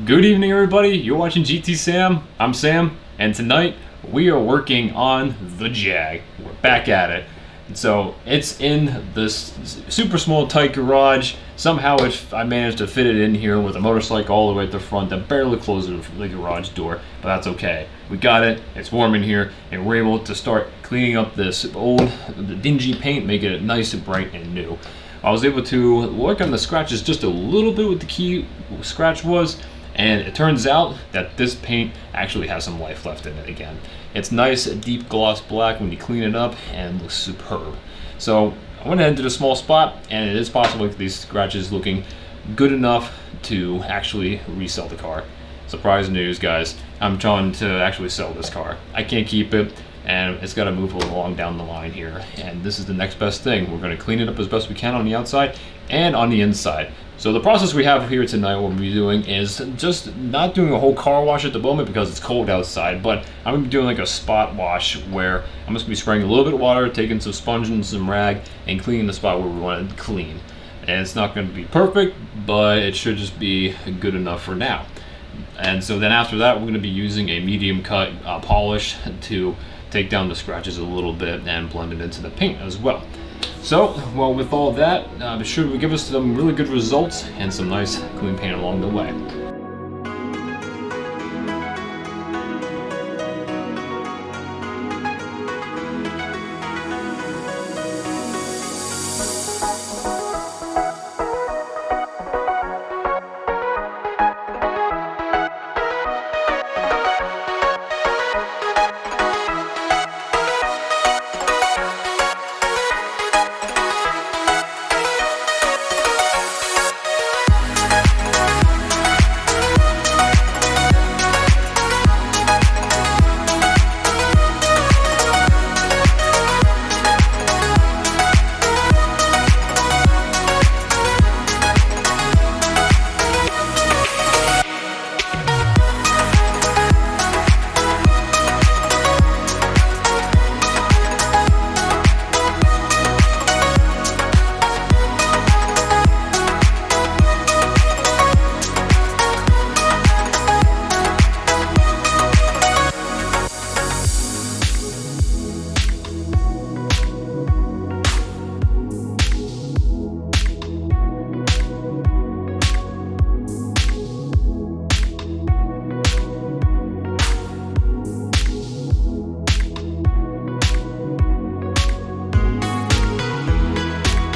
Good evening, everybody. You're watching GT Sam. I'm Sam, and tonight we are working on the Jag. We're back at it. And so it's in this super small, tight garage. Somehow I managed to fit it in here with a motorcycle all the way at the front that barely closes the garage door, but that's okay. We got it. It's warm in here, and we're able to start cleaning up this old, dingy paint, making it nice and bright and new. I was able to work on the scratches just a little bit with the key scratch was, and it turns out that this paint actually has some life left in it again. It's nice, deep gloss black when you clean it up, and looks superb. So I went ahead and did a small spot, and it is possible that these scratches looking good enough to actually resell the car. Surprise news, guys. I'm trying to actually sell this car. I can't keep it, and it's got to move along down the line here. And this is the next best thing. We're going to clean it up as best we can on the outside and on the inside. So the process we have here tonight, what we'll be doing is just not doing a whole car wash at the moment because it's cold outside, but I'm going to be doing like a spot wash where I'm just going to be spraying a little bit of water, taking some sponge and some rag, and cleaning the spot where we want it clean. And it's not going to be perfect, but it should just be good enough for now. And so then after that, we're going to be using a medium cut polish to take down the scratches a little bit and blend it into the paint as well. So, well, with all that, it should give us some really good results and some nice clean paint along the way.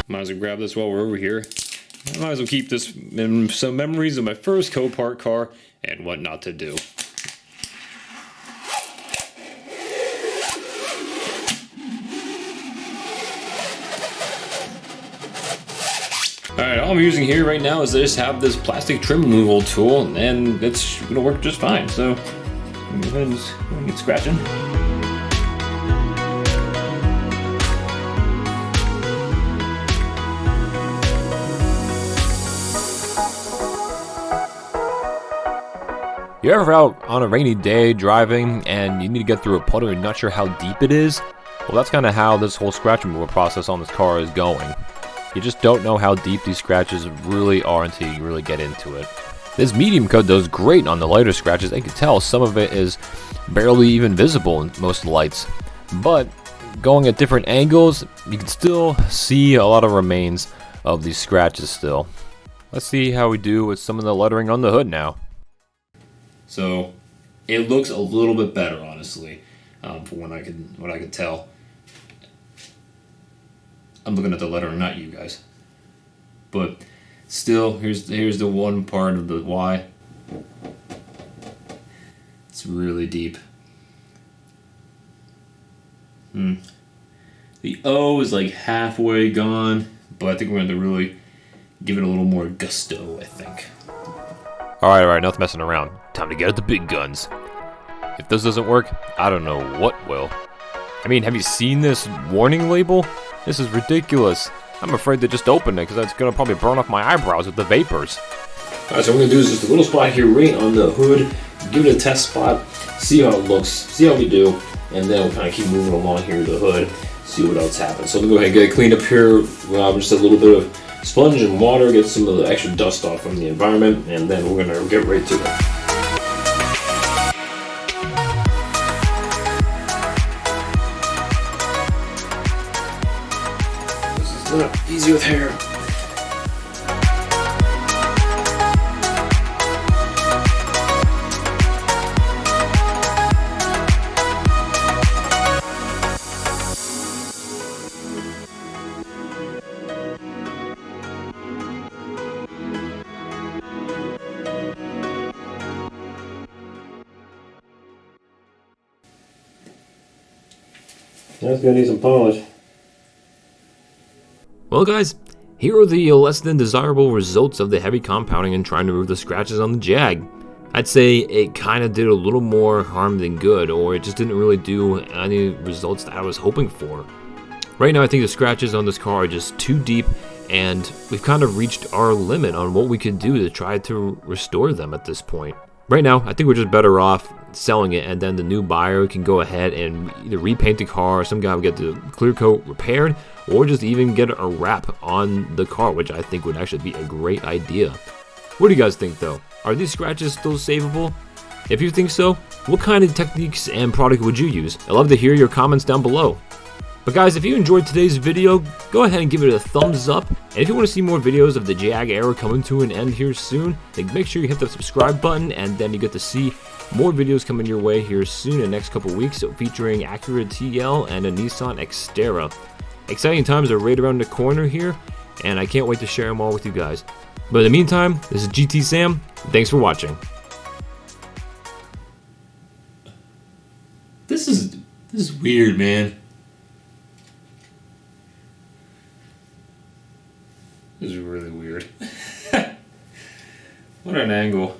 Might as well grab this while we're over here. I might as well keep this in some memories of my first Copart car and what not to do. Alright, all I'm using here right now is I just have this plastic trim removal tool, and it's going to work just fine. So, I'm going to just get scratching. You're ever out on a rainy day driving and you need to get through a puddle and you're not sure how deep it is? Well, that's kind of how this whole scratch removal process on this car is going. You just don't know how deep these scratches really are until you really get into it. This medium coat does great on the lighter scratches. I can tell some of it is barely even visible in most lights. But going at different angles, you can still see a lot of remains of these scratches still. Let's see how we do with some of the lettering on the hood now. So it looks a little bit better, honestly, from what I could tell. I'm looking at the lettering, not you guys. But still, here's the one part of the Y. It's really deep. The O is like halfway gone, but I think we're going to really give it a little more gusto, I think. Alright, enough messing around. Time to get at the big guns. If this doesn't work, I don't know what will. I mean, have you seen this warning label? This is ridiculous. I'm afraid to just open it because that's going to probably burn off my eyebrows with the vapors. Alright, so what we're going to do is just a little spot here right on the hood. Give it a test spot, see how it looks, see how we do, and then we'll kind of keep moving along here to the hood, see what else happens. So I'm going to go ahead and get it cleaned up here. Just a little bit of sponge and water, get some of the extra dust off from the environment, and then we're gonna get right to it. This is not easy with hair. That's gonna need some polish. Well guys, here are the less than desirable results of the heavy compounding and trying to remove the scratches on the Jag. I'd say it kind of did a little more harm than good, or it just didn't really do any results that I was hoping for. Right now I think the scratches on this car are just too deep, and we've kind of reached our limit on what we could do to try to restore them at this point. Right now, I think we're just better off selling it, and then the new buyer can go ahead and either repaint the car, or some guy will get the clear coat repaired, or just even get a wrap on the car, which I think would actually be a great idea. What do you guys think though? Are these scratches still savable? If you think so, what kind of techniques and product would you use? I'd love to hear your comments down below. But guys, if you enjoyed today's video, go ahead and give it a thumbs up. And if you want to see more videos of the Jag era coming to an end here soon, then make sure you hit the subscribe button, and then you get to see more videos coming your way here soon in the next couple weeks, featuring Acura TL and a Nissan Xterra. Exciting times are right around the corner here, and I can't wait to share them all with you guys. But in the meantime, this is GT Sam. Thanks for watching. This is weird, man. This is really weird. What an angle.